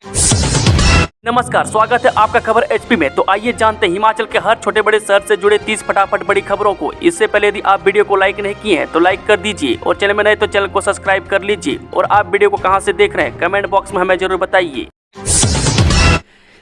नमस्कार, स्वागत है आपका खबर एचपी में। तो आइए जानते हैं हिमाचल के हर छोटे बड़े शहर से जुड़े 30 फटाफट बड़ी खबरों को। इससे पहले यदि आप वीडियो को लाइक नहीं किए हैं तो लाइक कर दीजिए और चैनल में नए तो चैनल को सब्सक्राइब कर लीजिए। और आप वीडियो को कहां से देख रहे हैं कमेंट बॉक्स में हमें जरूर बताइए।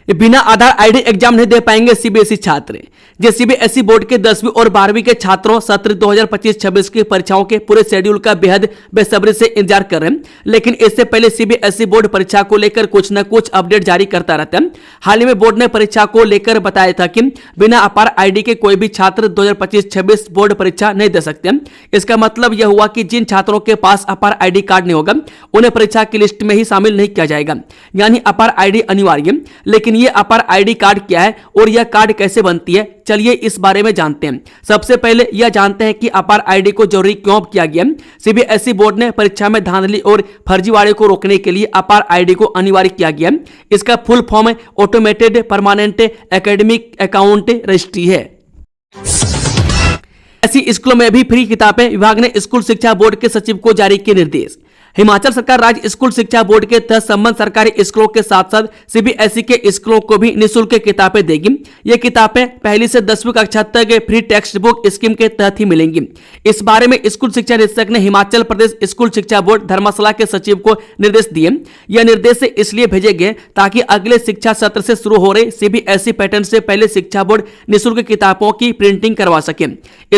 बिना आधार आईडी एग्जाम नहीं दे पाएंगे सीबीएसई छात्र। जो सीबीएसई बोर्ड के 10वीं और 12वीं के छात्रों सत्र 2025-26 की परीक्षाओं के पूरे शेड्यूल का बेहद बेसब्री से इंतजार कर रहे हैं, लेकिन इससे पहले सीबीएसई बोर्ड परीक्षा को लेकर कुछ न कुछ अपडेट जारी करता रहता है। हाल ही में बोर्ड ने परीक्षा को लेकर बताया था कि बिना आधार आईडी के कोई भी छात्र 2025-26 बोर्ड परीक्षा नहीं दे सकते। इसका मतलब यह हुआ कि जिन छात्रों के पास आधार आईडी कार्ड नहीं होगा उन्हें परीक्षा की लिस्ट में ही शामिल नहीं किया जाएगा, यानी आधार आईडी अनिवार्य। लेकिन ये आधार आईडी कार्ड क्या है और यह कार्ड कैसे बनती है, चलिए इस बारे में जानते हैं। सबसे पहले यह जानते हैं कि आधार आईडी को जरूरी क्यों किया गया। सीबीएसई बोर्ड ने परीक्षा में धांधली और फर्जीवाड़े को रोकने के लिए आधार आईडी को अनिवार्य किया गया। इसका फुल फॉर्म है automated permanent academic account registry है। ऐसी स्कूलों में भी फ्री किताबें, विभाग ने स्कूल शिक्षा बोर्ड के सचिव को जारी किए निर्देश। हिमाचल सरकार राज्य स्कूल शिक्षा बोर्ड के तहत संबद्ध सरकारी स्कूलों के साथ साथ सीबीएसई के स्कूलों को भी निःशुल्क किताबें देगी। ये किताबें पहली से 10वीं कक्षा तक फ्री टेक्स्ट बुक स्कीम के तहत ही मिलेंगी। इस बारे में स्कूल शिक्षा निदेशक ने हिमाचल प्रदेश स्कूल शिक्षा बोर्ड धर्मशाला के सचिव को निर्देश दिए। यह निर्देश इसलिए भेजे गए ताकि अगले शिक्षा सत्र से शुरू हो रहे सीबीएसई पैटर्न से पहले शिक्षा बोर्ड निःशुल्क किताबों की प्रिंटिंग करवा सके।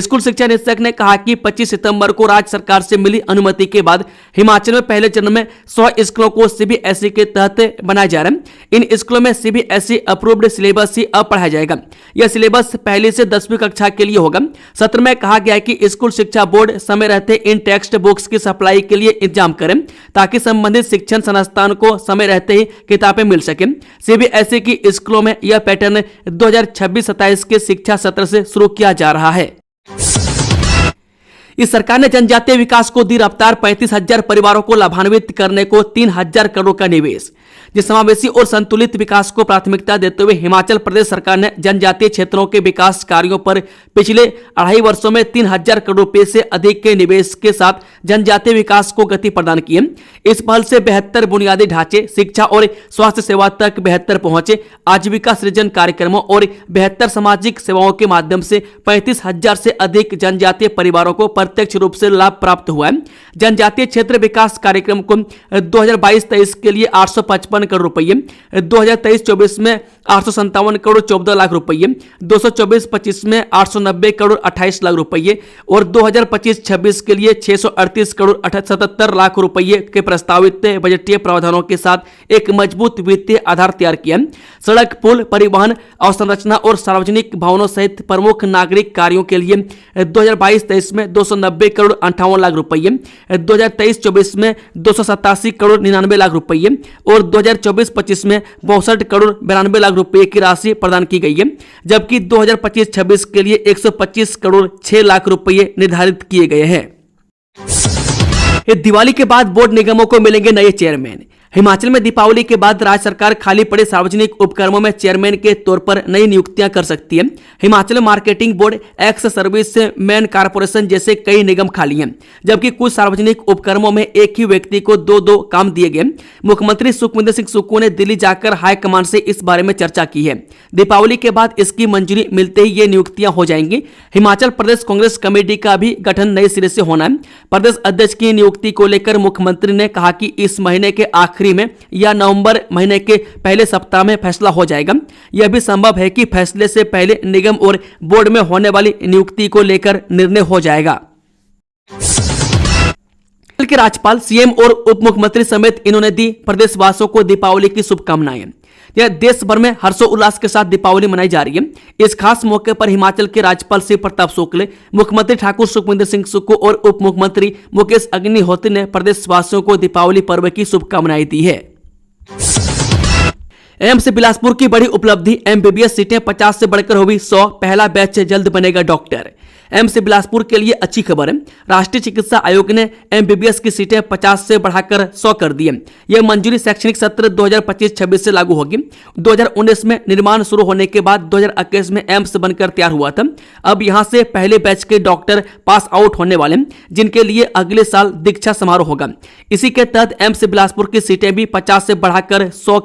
स्कूल शिक्षा निदेशक ने कहा कि 25 सितंबर को राज्य सरकार से मिली अनुमति के बाद हिमाचल में पहले चरण में 100 स्कूलों को सीबीएसई के तहत बनाया जा रहा है। इन स्कूलों में सीबीएसई अप्रूव्ड सिलेबस ही अब पढ़ाया जाएगा। यह सिलेबस पहली से 10वीं कक्षा के लिए होगा। सत्र में कहा गया है कि स्कूल शिक्षा बोर्ड समय रहते इन टेक्स्ट बुक्स की सप्लाई के लिए इंतजाम करें ताकि संबंधित शिक्षण संस्थान को समय रहते ही किताबें मिल सके। सीबीएसई की स्कूलों में यह पैटर्न 2026-27 के शिक्षा सत्र से शुरू किया जा रहा है। इस सरकार ने जनजातीय विकास को दी रफ्तार, 35,000 परिवारों को लाभान्वित करने को 3,000 करोड़ का निवेश। जिस समावेशी और संतुलित विकास को प्राथमिकता देते हुए हिमाचल प्रदेश सरकार ने जनजातीय क्षेत्रों के विकास कार्यों पर पिछले 2.5 वर्षों में 3,000 करोड़ रुपए से अधिक के निवेश के साथ जनजातीय विकास को गति प्रदान की है। इस पहल से बेहतर बुनियादी ढांचे, शिक्षा और स्वास्थ्य सेवा तक बेहतर पहुंचे, आजीविका सृजन कार्यक्रमों और बेहतर सामाजिक सेवाओं के माध्यम से 35,000 से अधिक जनजातीय परिवारों को प्रत्यक्ष रूप से लाभ प्राप्त हुआ है। जनजातीय क्षेत्र विकास कार्यक्रम को 2022-23 के लिए 855 करोड़ रुपये, 2023-24 में 857 करोड़ 14 लाख रुपये, 224-25 में 890 करोड़ 28 लाख रुपये और 2025-26 के लिए 638 करोड़ 77 लाख रुपये के प्रस्तावित बजटीय प्रावधानों के साथ एक मजबूत वित्तीय आधार तैयार किया। सड़क, पुल, परिवहन, अवसंरचना और सार्वजनिक भवनों सहित प्रमुख नागरिक कार्यों के लिए 2022-23 में 290 करोड़ 58 लाख रुपये, 2023-24 में 287 करोड़ 99 लाख रुपये और 2024-25 में 62 करोड़ 92 लाख रुपए की राशि प्रदान की गई है, जबकि 2025-26 के लिए 125 करोड़ 6 लाख रुपए निर्धारित किए गए हैं। दिवाली के बाद बोर्ड निगमों को मिलेंगे नए चेयरमैन। हिमाचल में दीपावली के बाद राज्य सरकार खाली पड़े सार्वजनिक उपक्रमों में चेयरमैन के तौर पर नई नियुक्तियां कर सकती है। Himachal marketing board, ex service man corporation जैसे कई निगम खाली हैं, जबकि कुछ सार्वजनिक उपक्रमों में एक ही व्यक्ति को 2-2 काम दिए गए। मुख्यमंत्री सुखविंदर सिंह सुक्खू ने दिल्ली जाकर हाईकमान से इस बारे में चर्चा की है। दीपावली के बाद इसकी मंजूरी मिलते ही ये नियुक्तियां हो जाएंगी। हिमाचल प्रदेश कांग्रेस कमेटी का भी गठन नए सिरे से होना है। प्रदेश अध्यक्ष की नियुक्ति को लेकर मुख्यमंत्री ने कहा कि इस महीने के आखिरी में या नवंबर महीने के पहले सप्ताह में फैसला हो जाएगा। यह भी संभव है कि फैसले से पहले निगम और बोर्ड में होने वाली नियुक्ति को लेकर निर्णय हो जाएगा। के राज्यपाल, सीएम और उप मुख्यमंत्री समेत इन्होंने दी प्रदेशवासियों को दीपावली की शुभकामनाएं। यह देश भर में हर्षोल्लास के साथ दीपावली मनाई जा रही है। इस खास मौके पर हिमाचल के राज्यपाल शिव प्रताप शुक्ल, मुख्यमंत्री ठाकुर सुखविंदर सिंह सुक्खू और उप मुख्यमंत्री मुकेश अग्निहोत्री ने प्रदेशवासियों को दीपावली पर्व की शुभकामनाएं दी है। एम्स बिलासपुर की बड़ी उपलब्धि, एमबीबीएस सीटें 50 से बढ़कर हुई 100, पहला बैच जल्द बनेगा डॉक्टर। एम्स बिलासपुर के लिए अच्छी खबर है। राष्ट्रीय चिकित्सा आयोग ने एमबीबीएस की सीटें 50 से बढ़ाकर 100 कर दी है। यह मंजूरी शैक्षणिक सत्र 2025-26 से लागू होगी। 2019 में निर्माण शुरू होने के बाद 2021 में एम्स बनकर तैयार हुआ था। अब यहां से पहले बैच के डॉक्टर पास आउट होने वाले हैं, जिनके लिए अगले साल दीक्षा समारोह होगा। इसी के तहत एम्स बिलासपुर की सीटें भी 50 से बढ़ाकर 100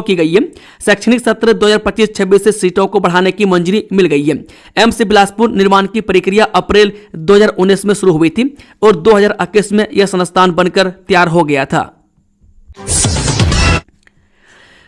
की गई है। शैक्षणिक सत्र 2025-26 से सीटों को बढ़ाने की मंजूरी मिल गई है। एम्स बिलासपुर निर्माण की प्रक्रिया अप्रैल 2019 में शुरू हुई थी और 2021 में यह संस्थान बनकर तैयार हो गया था।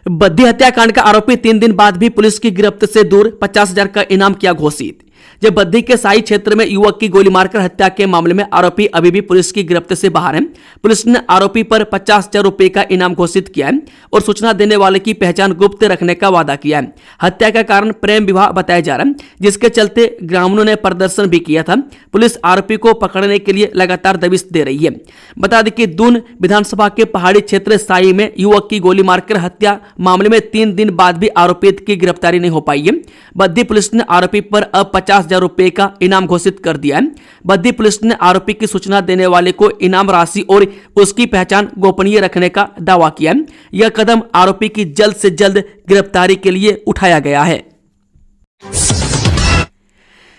बद्दी हत्याकांड का आरोपी 3 दिन बाद भी पुलिस की गिरफ्त से दूर, 50,000 का इनाम किया घोषित। जब बद्दी के साई क्षेत्र में युवक की गोली मारकर हत्या के मामले में आरोपी अभी भी पुलिस की गिरफ्त से बाहर है। पुलिस ने आरोपी पर 50,000 रुपए का इनाम घोषित किया है और सूचना देने वाले की पहचान गुप्त रखने का वादा किया है। हत्या का कारण प्रेम विवाह बताया जा रहा है, जिसके चलते ग्रामीणों ने प्रदर्शन भी किया था। पुलिस आरोपी को पकड़ने के लिए लगातार दबिश दे रही है। बता दें कि दून विधानसभा के पहाड़ी क्षेत्र साई में युवक की गोली मारकर हत्या मामले में 3 दिन बाद भी आरोपित की गिरफ्तारी नहीं हो पाई है। बद्दी पुलिस ने आरोपी पर अब 50,000 रुपए का इनाम घोषित कर दिया है। बद्दी पुलिस ने आरोपी की सूचना देने वाले को इनाम राशि और उसकी पहचान गोपनीय रखने का दावा किया है। यह कदम आरोपी की जल्द से जल्द गिरफ्तारी के लिए उठाया गया है।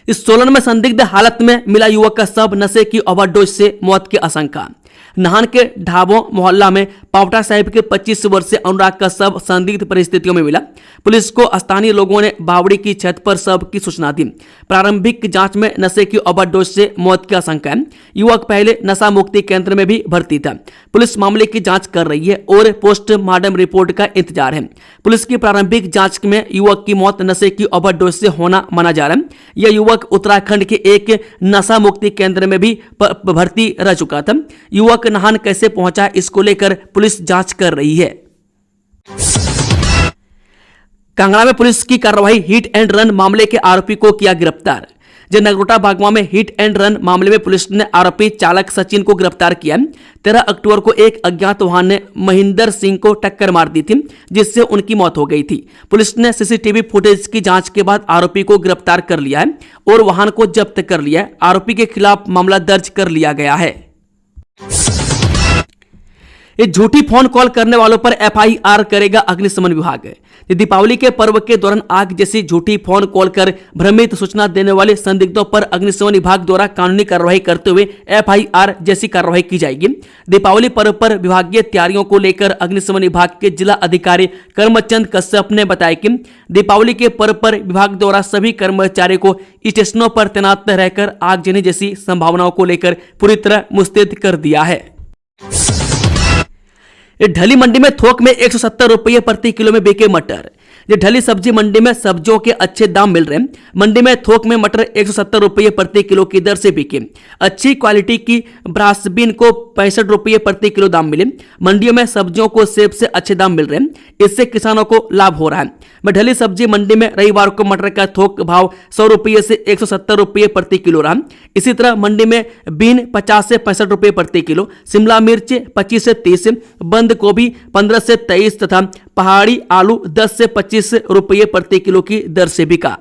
इस सोलन में संदिग्ध हालत में मिला युवक का शव, नशे की ओवरडोज से मौत की आशंका। नाहन के ढाबों मोहल्ला में पावटा साहिब के 25 वर्षीय अनुराग का शव संदिग्ध परिस्थितियों में मिला। पुलिस को स्थानीय लोगों ने बावड़ी की छत पर शव की सूचना दी। प्रारंभिक जांच में नशे की ओवरडोज से मौत की आशंका है। युवक पहले नशा मुक्ति केंद्र में भी भर्ती था। पुलिस मामले की जांच कर रही है और पोस्टमार्टम रिपोर्ट का इंतजार है। पुलिस की प्रारंभिक जांच में युवक की मौत नशे की ओवरडोज से होना माना जा रहा है। यह युवक उत्तराखंड के एक नशा मुक्ति केंद्र में भी भर्ती रह चुका था। युवक नाहन कैसे पहुंचा, इसको लेकर पुलिस जांच कर रही है। कांगड़ा में पुलिस की कार्रवाई, हिट एंड रन मामले के आरोपी को किया गिरफ्तार। नगरोटा बागवा में हिट एंड रन मामले में पुलिस ने आरोपी चालक सचिन को गिरफ्तार किया। 13 अक्टूबर को एक अज्ञात वाहन ने महेंद्र सिंह को टक्कर मार दी थी, जिससे उनकी मौत हो गई थी। पुलिस ने सीसीटीवी फुटेज की जांच के बाद आरोपी को गिरफ्तार कर लिया है और वाहन को जब्त कर लिया है। आरोपी के खिलाफ मामला दर्ज कर लिया गया है। झूठी फोन कॉल करने वालों पर एफआईआर करेगा अग्निशमन विभाग। दीपावली के पर्व के दौरान आग जैसी झूठी फोन कॉल कर भ्रमित सूचना देने वाले संदिग्धों पर अग्निशमन विभाग द्वारा कानूनी कार्रवाई करते हुए एफआईआर जैसी कार्रवाई की जाएगी। दीपावली पर्व पर विभागीय तैयारियों को लेकर अग्निशमन विभाग के जिला अधिकारी करमचंद कश्यप ने बताया कि दीपावली के पर्व पर विभाग द्वारा सभी कर्मचारियों को स्टेशनों पर तैनात रहकर आगजनी जैसी संभावनाओं को लेकर पूरी तरह मुस्तैद कर दिया है। ढली मंडी में थोक में 170 रुपये प्रति किलो में बिके मटर। ढली सब्जी मंडी में सब्जियों के अच्छे दाम मिल रहे हैं। मंडी में थोक में मटर 170 रुपये प्रति किलो की दर से बिके। अच्छी क्वालिटी की ब्रासबीन को 65 रुपये प्रति किलो दाम मिले। मंडियों में सब्जियों को सेब से अच्छे दाम मिल रहे हैं, इससे किसानों को लाभ हो रहा है। ढली सब्जी मंडी में रविवार को मटर का थोक भाव 100 रुपये से 170 रुपये प्रति किलो रहा। इसी तरह मंडी में बीन 50 से 65 रुपये प्रति किलो, शिमला मिर्च 25 से 30, बंद गोभी 15 से 23 तथा पहाड़ी आलू 10 से 25 रुपये प्रति किलो की दर से बिका।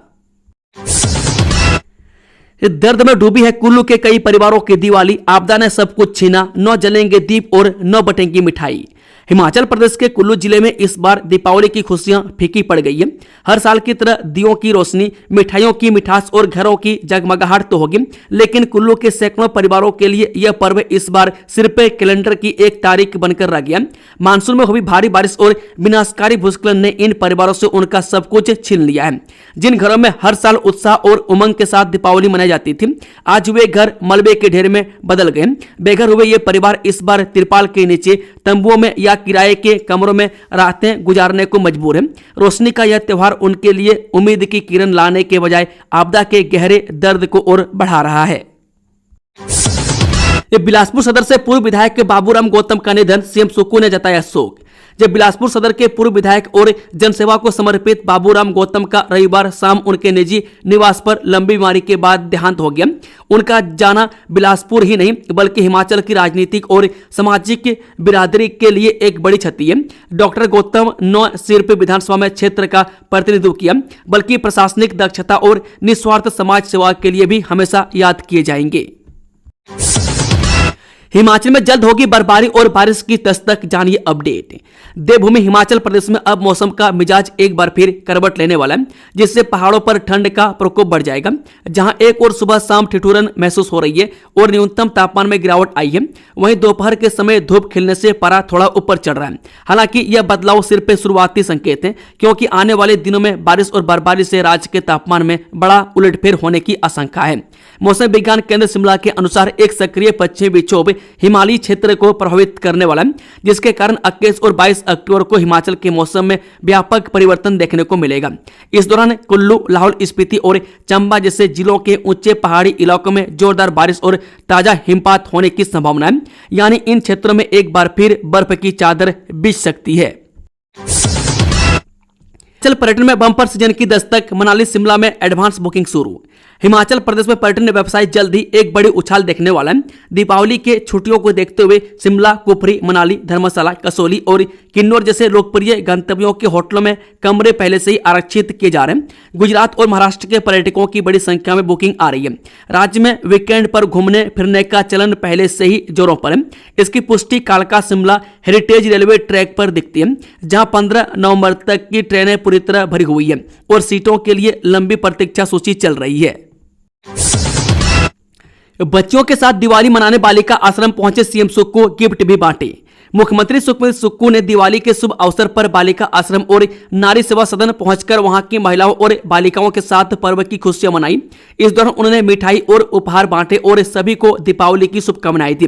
दर्द में डूबी है कुल्लू के कई परिवारों की दिवाली। आपदा ने सब कुछ छीना, न जलेंगे दीप और न बटेंगी मिठाई। हिमाचल प्रदेश के कुल्लू जिले में इस बार दीपावली की खुशियां फीकी पड़ गई है। हर साल की तरह दियों की रोशनी, मिठाइयों की मिठास और घरों की जगमगाहट तो होगी, लेकिन कुल्लू के सैकड़ों परिवारों के लिए यह पर्व इस बार सिर्फ कैलेंडर की एक तारीख बनकर रह गया। मानसून में हुई भारी बारिश और विनाशकारी भूस्खलन ने इन परिवारों से उनका सब कुछ छीन लिया है। जिन घरों में हर साल उत्साह और उमंग के साथ दीपावली मनाई जाती थी, आज वे घर मलबे के ढेर में बदल गए। बेघर हुए ये परिवार इस बार तिरपाल के नीचे, तंबुओं में या किराए के कमरों में रातें गुजारने को मजबूर है। रोशनी का यह त्योहार उनके लिए उम्मीद की किरण लाने के बजाय आपदा के गहरे दर्द को और बढ़ा रहा है। बिलासपुर सदर से पूर्व विधायक बाबूराम गौतम का निधन, सीएम सुक्खू ने जताया शोक। जब बिलासपुर सदर के पूर्व विधायक और जनसेवा को समर्पित बाबूराम गौतम का रविवार शाम उनके निजी निवास पर लंबी बीमारी के बाद देहांत हो गया। उनका जाना बिलासपुर ही नहीं बल्कि हिमाचल की राजनीतिक और सामाजिक बिरादरी के लिए एक बड़ी क्षति है। डॉक्टर गौतम न सिर्फ विधानसभा में क्षेत्र का प्रतिनिधित्व किया बल्कि प्रशासनिक दक्षता और निस्वार्थ समाज सेवा के लिए भी हमेशा याद किए जाएंगे। हिमाचल में जल्द होगी बर्फबारी और बारिश की दस्तक, जानिए अपडेट। देवभूमि हिमाचल प्रदेश में अब मौसम का मिजाज एक बार फिर करवट लेने वाला है, जिससे पहाड़ों पर ठंड का प्रकोप बढ़ जाएगा। जहां एक और सुबह शाम ठिठुरन महसूस हो रही है और न्यूनतम तापमान में गिरावट आई है, वहीं दोपहर के समय धूप खिलने से पारा थोड़ा ऊपर चढ़ रहा है। हालांकि यह बदलाव सिर्फ शुरुआती संकेत है, क्योंकि आने वाले दिनों में बारिश और बर्फबारी से राज्य के तापमान में बड़ा उलटफेर होने की आशंका है। मौसम विज्ञान केंद्र शिमला के अनुसार एक सक्रिय पश्चिमी विक्षोभ हिमालयी क्षेत्र को प्रभावित करने वाला है, जिसके कारण 21 और 22 अक्टूबर को हिमाचल के मौसम में व्यापक परिवर्तन देखने को मिलेगा। इस दौरान कुल्लू, लाहौल स्पीति और चंबा जैसे जिलों के ऊंचे पहाड़ी इलाकों में जोरदार बारिश और ताजा हिमपात होने की संभावना है, यानी इन क्षेत्रों में एक बार फिर बर्फ की चादर बिछ सकती है। चल पर्यटन में बम्पर सीजन की दस्तक, मनाली शिमला में एडवांस बुकिंग शुरू। हिमाचल प्रदेश में पर्यटन व्यवसाय जल्द ही एक बड़ी उछाल देखने वाला है। दीपावली के छुट्टियों को देखते हुए शिमला, कुफरी, मनाली, धर्मशाला, कसौली और किन्नौर जैसे लोकप्रिय गंतव्यों के होटलों में कमरे पहले से ही आरक्षित किए जा रहे हैं। गुजरात और महाराष्ट्र के पर्यटकों की बड़ी संख्या में बुकिंग आ रही है। राज्य में वीकेंड पर घूमने फिरने का चलन पहले से ही जोरों पर है। इसकी पुष्टि कालका शिमला हेरिटेज रेलवे ट्रैक पर दिखती है, जहां 15 नवंबर तक की ट्रेनें पूरी तरह भरी हुई है और सीटों के लिए लंबी प्रतीक्षा सूची चल रही है। बच्चों के साथ दिवाली मनाने बालिका आश्रम पहुंचे सीएम सुक्खू, गिफ्ट भी बांटे। मुख्यमंत्री सुखबीर सुक्खू ने दिवाली के शुभ अवसर पर बालिका आश्रम और नारी सेवा सदन पहुंचकर वहां की महिलाओं और बालिकाओं के साथ पर्व की खुशियां मनाई। इस दौरान उन्होंने मिठाई और उपहार बांटे और सभी को दीपावली की शुभकामनाएं दी।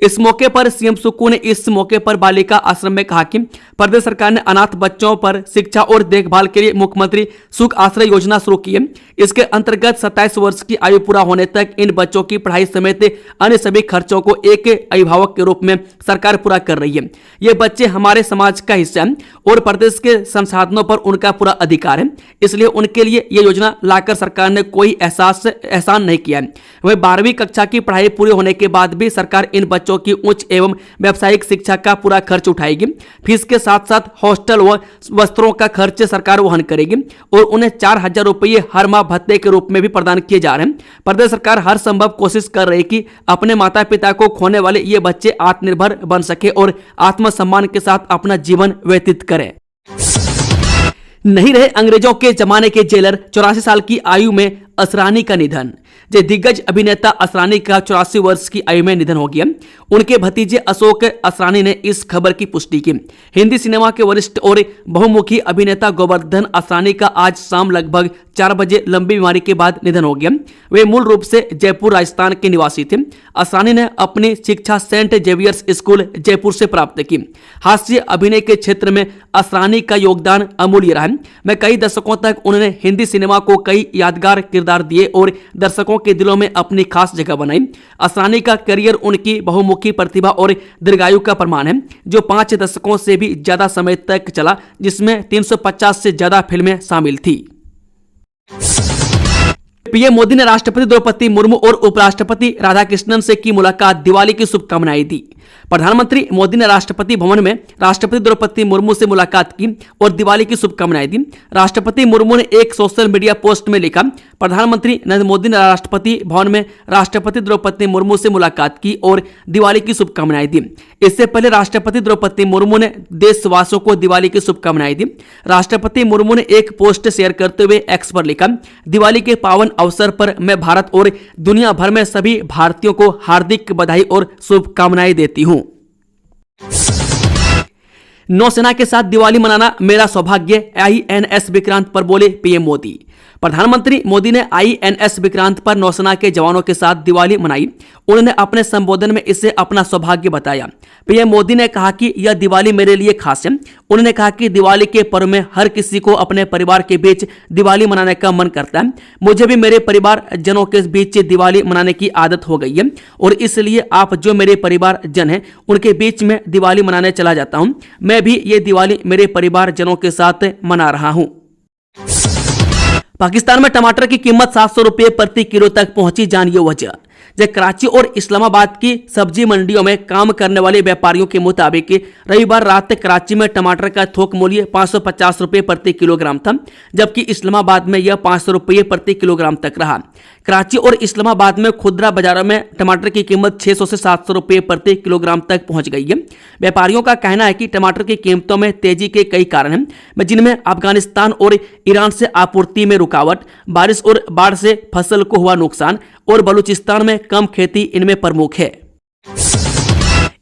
इस मौके पर सीएम सुक्खू ने इस मौके पर बालिका आश्रम में कहा कि प्रदेश सरकार ने अनाथ बच्चों पर शिक्षा और देखभाल के लिए मुख्यमंत्री सुख आश्रय योजना शुरू की है। इसके अंतर्गत 27 वर्ष की आयु पूरा होने तक इन बच्चों की पढ़ाई समेत अन्य सभी खर्चों को एक अभिभावक के रूप में सरकार पूरा कर रही है। ये बच्चे हमारे समाज का हिस्सा हैं और प्रदेश के संसाधनों पर उनका पूरा अधिकार है, इसलिए उनके लिए ये योजना लाकर सरकार ने कोई एहसान नहीं किया है। वहीं 12वीं कक्षा की पढ़ाई पूरी होने के बाद भी सरकार इन बच्चों की उच्च एवं व्यावसायिक शिक्षा का पूरा खर्च उठाएगी। फीस के साथ साथ हॉस्टल व वस्त्रों का खर्च सरकार वहन करेगी और उन्हें 4,000 रुपये हर माह भत्ते के रूप में भी प्रदान किए जा रहे हैं। प्रदेश सरकार हर संभव कोशिश कर रही है कि अपने माता पिता को खोने वाले ये बच्चे आत्मनिर्भर बन सके और आत्मसम्मान के साथ अपना जीवन व्यतीत करें। नहीं रहे अंग्रेजों के जमाने के जेलर, 84 साल की आयु में असरानी का निधन। दिग्गज अभिनेता असरानी का 84 वर्ष की आयु में निधन हो गया। उनके भतीजे अशोक असरानी ने इस खबर की पुष्टि की। हिंदी सिनेमा के वरिष्ठ और बहुमुखी अभिनेता गोवर्धन असरानी का आज शाम लगभग 4 बजे लंबी बीमारी के बाद निधन हो गया। वे मूल रूप से जयपुर राजस्थान के निवासी थे। असरानी ने अपनी शिक्षा सेंट जेवियर्स स्कूल जयपुर से प्राप्त की। हास्य अभिनय के क्षेत्र में असरानी का योगदान अमूल्य रहा है। मैं कई दशकों तक उन्होंने हिंदी सिनेमा को कई यादगार किरदार दिए और दर्शकों के दिलों में अपनी खास जगह बनाई। असरानी का करियर उनकी बहुमुखी प्रतिभा और दीर्घायु का प्रमाण है, जो 5 दशकों से भी ज्यादा समय तक चला, जिसमें 350 से ज्यादा फिल्में शामिल थी। पीएम मोदी ने राष्ट्रपति द्रौपदी मुर्मू और उपराष्ट्रपति राधाकृष्णन से की मुलाकात, दिवाली की शुभकामनाएं दी। प्रधानमंत्री मोदी ने राष्ट्रपति भवन में राष्ट्रपति द्रौपदी मुर्मू से मुलाकात की और दिवाली की शुभकामनाएं दी। राष्ट्रपति मुर्मू ने एक सोशल मीडिया पोस्ट में लिखा, प्रधानमंत्री नरेंद्र मोदी ने राष्ट्रपति भवन में राष्ट्रपति द्रौपदी मुर्मू से मुलाकात की और दिवाली की शुभकामनाएं दी। इससे पहले राष्ट्रपति द्रौपदी मुर्मू ने देशवासियों को दिवाली की शुभकामनाएं दी। राष्ट्रपति मुर्मू ने एक पोस्ट शेयर करते हुए एक्स पर लिखा, दिवाली के पावन अवसर पर मैं भारत और दुनिया भर में सभी भारतीयों को हार्दिक बधाई और शुभकामनाएं देती हूं। नौसेना के साथ दिवाली मनाना मेरा सौभाग्य, INS विक्रांत पर बोले पीएम मोदी। प्रधानमंत्री मोदी ने INS विक्रांत पर नौसेना के जवानों के साथ दिवाली मनाई। उन्होंने अपने संबोधन में इसे अपना सौभाग्य बताया। पीएम मोदी ने कहा कि यह दिवाली मेरे लिए खास है। उन्होंने कहा कि दिवाली के पर्व में हर किसी को अपने परिवार के बीच दिवाली मनाने का मन करता है। मुझे भी मेरे परिवार जनों के बीच दिवाली मनाने की आदत हो गई है और इसलिए आप जो मेरे परिवार जन हैं उनके बीच में दिवाली मनाने चला जाता हूं। मैं भी ये दिवाली मेरे परिवार जनों के साथ मना रहा हूं। पाकिस्तान में टमाटर की कीमत 700 रुपये प्रति किलो तक पहुंची, जानिए वजह। जब कराची और इस्लामाबाद की सब्जी मंडियों में काम करने वाले व्यापारियों के मुताबिक रविवार रात कराची में टमाटर का थोक मूल्य 550 रुपये प्रति किलोग्राम था, जबकि इस्लामाबाद में यह 500 रुपये प्रति किलोग्राम तक रहा। कराची और इस्लामाबाद में खुदरा बाजारों में टमाटर की कीमत 600 से 700 रुपये प्रति किलोग्राम तक पहुंच गई है। व्यापारियों का कहना है कि टमाटर की कीमतों में तेजी के कई कारण हैं, जिनमें अफगानिस्तान और ईरान से आपूर्ति में रुकावट, बारिश और बाढ़ से फसल को हुआ नुकसान और बलूचिस्तान में कम खेती इनमें प्रमुख है।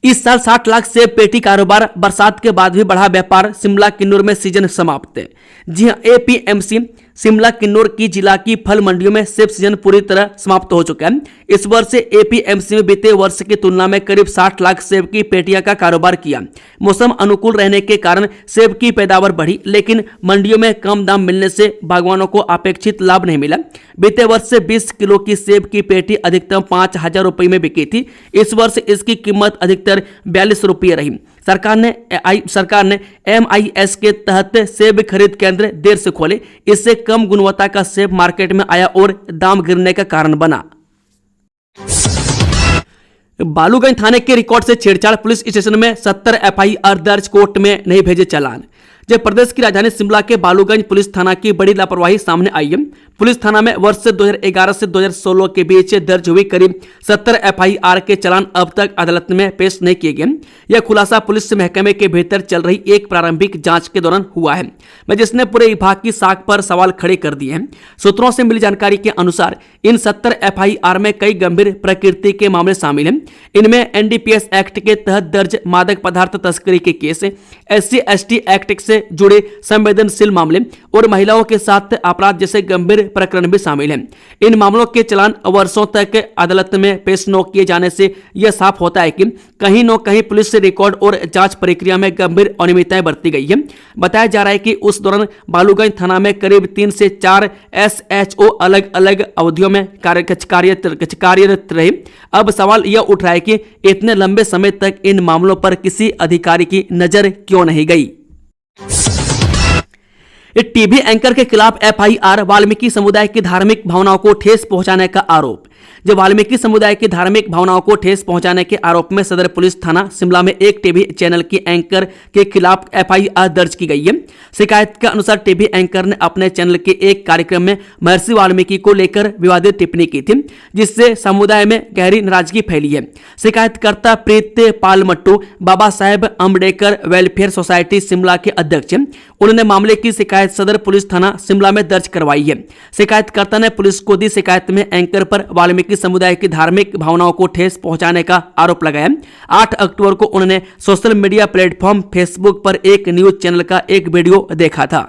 इस साल 60 लाख सेब पेटी कारोबार, बरसात के बाद भी बढ़ा व्यापार। शिमला किन्नौर में सीजन समाप्त। जी हां, APMC शिमला किन्नौर की जिला की फल मंडियों में सेब सीजन पूरी तरह समाप्त हो चुका है। इस वर्ष APMC में बीते वर्ष की तुलना में करीब 60 लाख सेब की पेटियां का कारोबार किया। मौसम अनुकूल रहने के कारण सेब की पैदावार बढ़ी, लेकिन मंडियों में कम दाम मिलने से बागवानों को अपेक्षित लाभ नहीं मिला। बीते वर्ष से 20 किलो की सेब की पेटी अधिकतम 5000 रुपये में बिकी थी। इस वर्ष इसकी कीमत अधिकतर 42 रुपये रही। सरकार ने MIS के तहत सेब खरीद केंद्र देर से खोले। इससे कम गुणवत्ता का सेब मार्केट में आया और दाम गिरने का कारण बना। बालूगंज थाने के रिकॉर्ड से छेड़छाड़, पुलिस स्टेशन में 70 FIR दर्ज, कोर्ट में नहीं भेजे चालान। जब प्रदेश की राजधानी शिमला के बालूगंज पुलिस थाना की बड़ी लापरवाही सामने आई है। पुलिस थाना में वर्ष 2011 से 2016 के बीच दर्ज हुई करीब 70 FIR के चालान अब तक अदालत में पेश नहीं किए गए। यह खुलासा पुलिस महकमे के भीतर चल रही एक प्रारंभिक जांच के दौरान हुआ है, जिसने पूरे विभाग की साख पर सवाल खड़े कर दिए हैं। सूत्रों से मिली जानकारी के अनुसार इन 70 FIR में कई गंभीर प्रकृति के मामले शामिल हैं। इनमें NDPS एक्ट के तहत दर्ज मादक पदार्थ तस्करी के केस, SC/ST एक्ट से जुड़े संवेदनशील मामले और महिलाओं के साथ अपराध जैसे गंभीर प्रकरण भी शामिल हैं। इन मामलों के चालान वर्षों तक अदालत में पेश न किए जाने से यह साफ होता है कि कहीं न कहीं पुलिस से रिकॉर्ड और जांच प्रक्रिया में गंभीर अनियमितताएं बरती गई है। बताया जा रहा है कि उस दौरान बालूगंज थाना में करीब 3 से 4 SHO अलग अलग अवधियों में कार्यरत रहे। अब सवाल यह उठ रहा है कि इतने लंबे समय तक इन मामलों पर किसी अधिकारी की नजर क्यों नहीं गई। टीवी एंकर के खिलाफ FIR, वाल्मीकि समुदाय की धार्मिक भावनाओं को ठेस पहुंचाने का आरोप। जब वाल्मीकि समुदाय की धार्मिक भावनाओं को ठेस पहुंचाने के आरोप में सदर पुलिस थाना शिमला में एक टीवी चैनल की एंकर के खिलाफ FIR दर्ज की गई है। शिकायत के अनुसार टीवी एंकर ने अपने चैनल के एक कार्यक्रम में महर्षि वाल्मीकि को लेकर विवादित टिप्पणी की थी, जिससे समुदाय में गहरी नाराजगी फैली है। शिकायतकर्ता प्रीत पाल मट्टू बाबा साहेब अम्बेडकर वेलफेयर सोसाइटी शिमला के अध्यक्ष हैं। उन्होंने मामले की शिकायत सदर पुलिस थाना शिमला में दर्ज करवाई है। शिकायतकर्ता ने पुलिस को दी शिकायत में एंकर पर वाल्मीकि समुदाय की धार्मिक भावनाओं को ठेस पहुंचाने का आरोप लगाया। 8 अक्टूबर को उन्होंने सोशल मीडिया प्लेटफॉर्म फेसबुक पर एक न्यूज चैनल का एक वीडियो देखा था।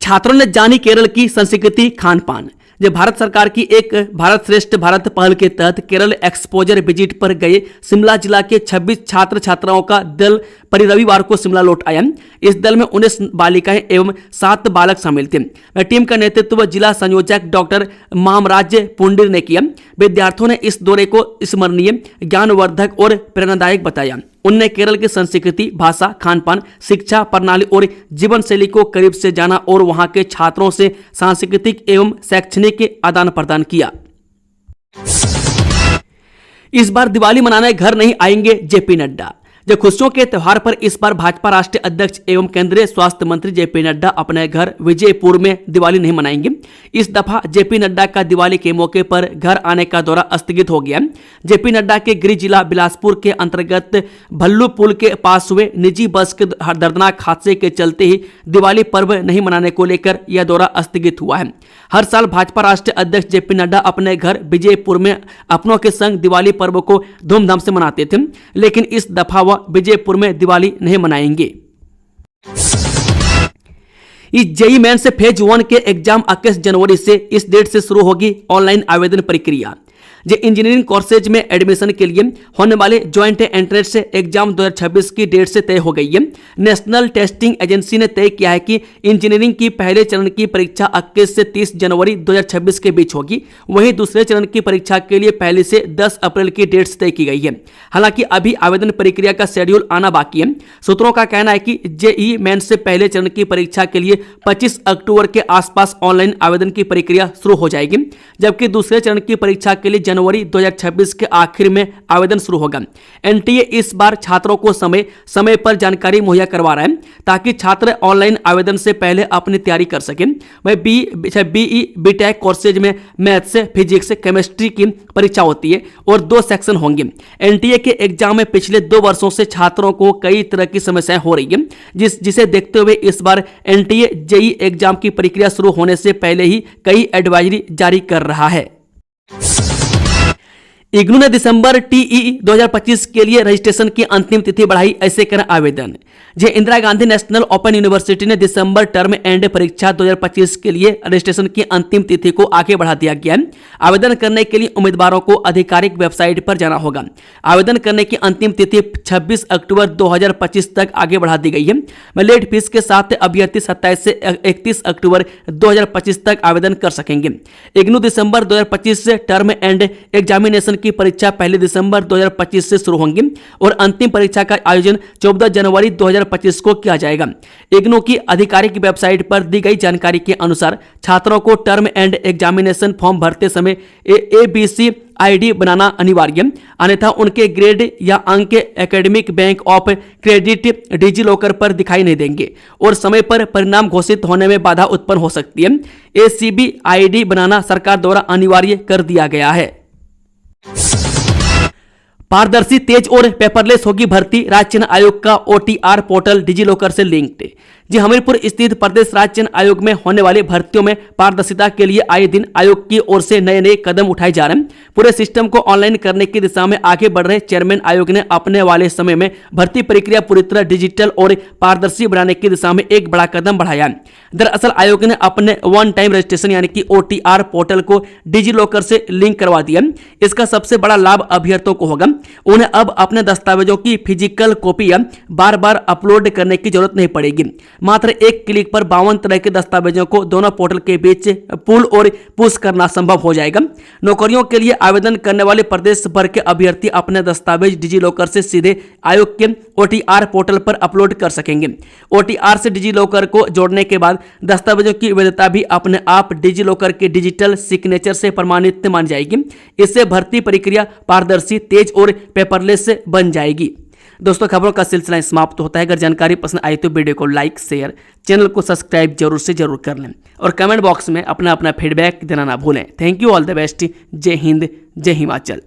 छात्रों ने जानी केरल की संस्कृति, खान पान। जब भारत सरकार की एक भारत श्रेष्ठ भारत पहल के तहत केरल एक्सपोजर विजिट पर गए शिमला जिला के 26 छात्र छात्राओं का दल रविवार को शिमला लौट आया। इस दल में 19 बालिकाएं एवं 7 बालक शामिल थे। टीम का नेतृत्व जिला संयोजक डॉक्टर मामराज पुंडिर ने किया। विद्यार्थियों ने इस दौरे को स्मरणीय, ज्ञानवर्धक और प्रेरणादायक बताया। उनने केरल की संस्कृति, भाषा, खान पान, शिक्षा प्रणाली और जीवन शैली को करीब से जाना और वहां के छात्रों से सांस्कृतिक एवं शैक्षणिक आदान प्रदान किया। इस बार दिवाली मनाने घर नहीं आएंगे JP नड्डा। जब खुशियों के त्यौहार पर इस बार भाजपा राष्ट्रीय अध्यक्ष एवं केंद्रीय स्वास्थ्य मंत्री JP नड्डा अपने घर विजयपुर में दिवाली नहीं मनाएंगे। इस दफा JP नड्डा का दिवाली के मौके पर घर आने का दौरा स्थगित हो गया। JP नड्डा के गृह जिला बिलासपुर के अंतर्गत भल्लू पुल के पास हुए निजी बस के दर्दनाक हादसे के चलते ही दिवाली पर्व नहीं मनाने को लेकर यह दौरा स्थगित हुआ है। हर साल भाजपा राष्ट्रीय अध्यक्ष JP नड्डा अपने घर विजयपुर में अपनों के संग दिवाली पर्व को धूमधाम से मनाते थे, लेकिन इस दफा विजयपुर में दिवाली नहीं मनाएंगे। इस जेई मेन से फेज 1 के एग्जाम 21 जनवरी से इस डेट से शुरू होगी ऑनलाइन आवेदन प्रक्रिया। जे इंजीनियरिंग कोर्सेज में एडमिशन के लिए होने वाले ज्वाइंट एंट्रेंस एग्जाम 2026 की डेट से तय हो गई है। नेशनल टेस्टिंग एजेंसी ने तय किया है कि इंजीनियरिंग की पहले चरण की परीक्षा 21 से 30 जनवरी 2026 के बीच होगी। वहीं दूसरे चरण की परीक्षा के लिए पहले से 10 अप्रैल की डेट्स तय की गई है। हालांकि अभी आवेदन प्रक्रिया का शेड्यूल आना बाकी है। सूत्रों का कहना है कि जेईई मेन से पहले चरण की परीक्षा के लिए 25 अक्टूबर के आसपास ऑनलाइन आवेदन की प्रक्रिया शुरू हो जाएगी, जबकि दूसरे चरण की परीक्षा के लिए जनवरी 2026 के आखिर में आवेदन शुरू होगा। एनटीए इस बार छात्रों को समय पर जानकारी मुहैया करवा रहा है ताकि छात्र ऑनलाइन आवेदन से पहले अपनी तैयारी कर सकें। वही बीई बीटेक कोर्सेज में मैथ्स, फिजिक्स, केमिस्ट्री की परीक्षा होती है और 2 सेक्शन होंगे। एनटीए के एग्जाम में पिछले 2 वर्षों से छात्रों को कई तरह की समस्याएं हो रही है, जिसे देखते हुए इस बार एनटीए जेईई एग्जाम की प्रक्रिया शुरू होने से पहले ही कई एडवाइजरी जारी कर रहा है। इग्नू ने दिसंबर टीईई 2025 के लिए रजिस्ट्रेशन की अंतिम तिथि बढ़ाई, ऐसे करें आवेदन। जे Indira Gandhi national open university ने दिसंबर टर्म एंड परीक्षा 2025 के लिए रजिस्ट्रेशन की अंतिम तिथि को आगे बढ़ा दिया गया है। आवेदन करने के लिए उम्मीदवारों को आधिकारिक वेबसाइट पर जाना होगा। आवेदन करने की अंतिम तिथि 26 अक्टूबर 2025 तक आगे बढ़ा दी गई है। लेट फीस के साथ अभ्यर्थी 27 से 31 अक्टूबर 2025 तक आवेदन कर सकेंगे। इग्नू दिसंबर 2025 से टर्म एंड एग्जामिनेशन की परीक्षा 1 दिसंबर 2025 से शुरू होंगी और अंतिम परीक्षा का आयोजन 14 जनवरी 2025 को किया जाएगा। इग्नू की आधिकारिक वेबसाइट पर दी गई जानकारी के अनुसार छात्रों को टर्म एंड एग्जामिनेशन फॉर्म भरते समय ABC ID बनाना अनिवार्य, अन्यथा उनके ग्रेड या अंक academic bank of credit DigiLocker पर दिखाई नहीं देंगे और समय पर परिणाम घोषित होने में बाधा उत्पन्न हो सकती है। ACB ID बनाना सरकार द्वारा अनिवार्य कर दिया गया है। पारदर्शी, तेज और पेपरलेस होगी भर्ती, राज्य चयन आयोग का OTR पोर्टल डिजी लॉकर से लिंक्ड। जी हमीरपुर स्थित प्रदेश राज्य चयन आयोग में होने वाली भर्तियों में पारदर्शिता के लिए आए दिन आयोग की ओर से नए कदम उठाए जा रहे हैं। पूरे सिस्टम को ऑनलाइन करने की दिशा में आगे बढ़ रहे चेयरमैन आयोग ने अपने वाले समय में भर्ती प्रक्रिया पूरी तरह डिजिटल और पारदर्शी बनाने की दिशा में एक बड़ा कदम बढ़ाया। दरअसल आयोग ने अपने वन टाइम रजिस्ट्रेशन यानी कि OTR पोर्टल को डिजी लॉकर से लिंक करवा दिया। इसका सबसे बड़ा लाभ अभ्यर्थियों को होगा। उन्हें अब अपने दस्तावेजों की फिजिकल कॉपी बार बार अपलोड करने की जरूरत नहीं पड़ेगी। मात्र एक क्लिक पर 52 तरह के दस्तावेजों को दोनों पोर्टल के बीच पुल और पुश करना संभव हो जाएगा। नौकरियों के लिए आवेदन करने वाले प्रदेश भर के अभ्यर्थी अपने दस्तावेज डिजी लॉकर से सीधे आयोग के OTR पोर्टल पर अपलोड कर सकेंगे। OTR से डिजी लॉकर को जोड़ने के बाद दस्तावेजों की वैधता भी अपने आप डिजी लॉकर के डिजिटल सिग्नेचर से प्रमाणित मान जाएगी। इससे भर्ती प्रक्रिया पारदर्शी, तेज और पेपरलेस बन जाएगी। दोस्तों, खबरों का सिलसिला समाप्त होता है। अगर जानकारी पसंद आई तो वीडियो को लाइक, शेयर, चैनल को सब्सक्राइब जरूर कर लें और कमेंट बॉक्स में अपना फीडबैक देना ना भूलें। Thank you, all the best. जय हिंद, जय हिमाचल।